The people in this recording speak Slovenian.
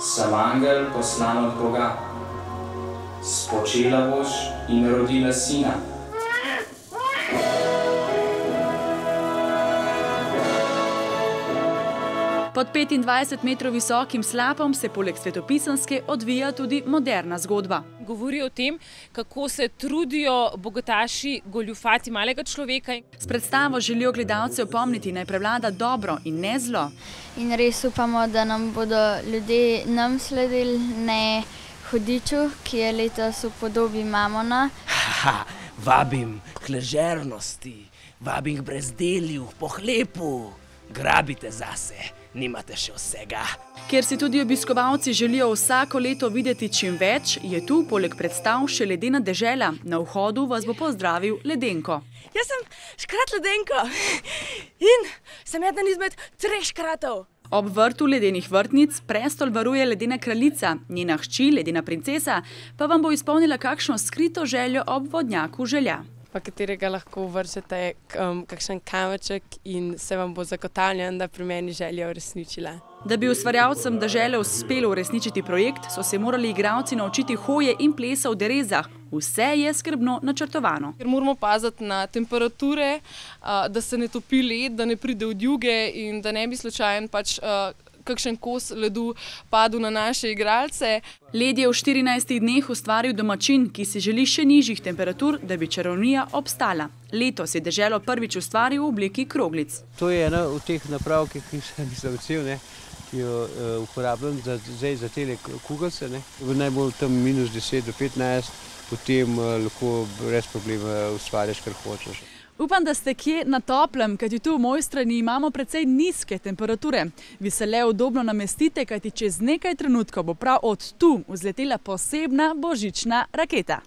sem angel poslan od Boga. Spočela boš in rodila sina. Pod 25 metrov visokim slapom se poleg svetopisanske odvija tudi moderna zgodba. Govori o tem, kako se trudijo bogataši goljufati malega človeka. S predstavo želijo gledalce opomniti, naj prevlada dobro in ne zlo. In res upamo, da nam bodo ljudje nam sledili, ne hudiču, ki je letos v podobi Mamona. Vabim k ležernosti, vabim k brezdelju, pohlepu. Grabite zase, nimate še vsega. Ker si tudi obiskovalci želijo vsako leto videti čim več, je tu poleg predstav še ledena dežela. Na vhodu vas bo pozdravil Ledenko. Jaz sem škrat Ledenko in sem eden izmed 3 škratov. Ob vrtu ledenih vrtnic prestol varuje ledena kraljica, njena hči, ledena princesa, pa vam bo izpolnila kakšno skrito željo ob vodnjaku želja. Pa katerega lahko vršete kakšen kamenček in se vam bo zagotavljam, da pri meni želja uresničila. Da bi ustvarjalcem dežele uspelo uresničiti projekt, so se morali igralci naučiti hoje in plesa v derezah. Vse je skrbno načrtovano. Ker moramo paziti na temperature, da se ne topi led, da ne pride v juge in da ne bi slučajen kakšen kos ledu padel na naše igralce. Led je v 14 dneh ustvaril domačin, ki si želi še nižjih temperatur, da bi čarovnija obstala. Letos je deželo prvič ustvaril v obliki kroglic. To je ena od teh naprav, ki sem cel, ki jo uporabljam za tele kugalce. Najbolj tam -10 do 15, potem lahko brez problema ustvarjaš, kar hočeš. Upam, da ste kje na toplem, kajti tu v moji strani imamo precej nizke temperature. Vi se le udobno namestite, kajti čez nekaj trenutkov bo prav od tu vzletela posebna božična raketa.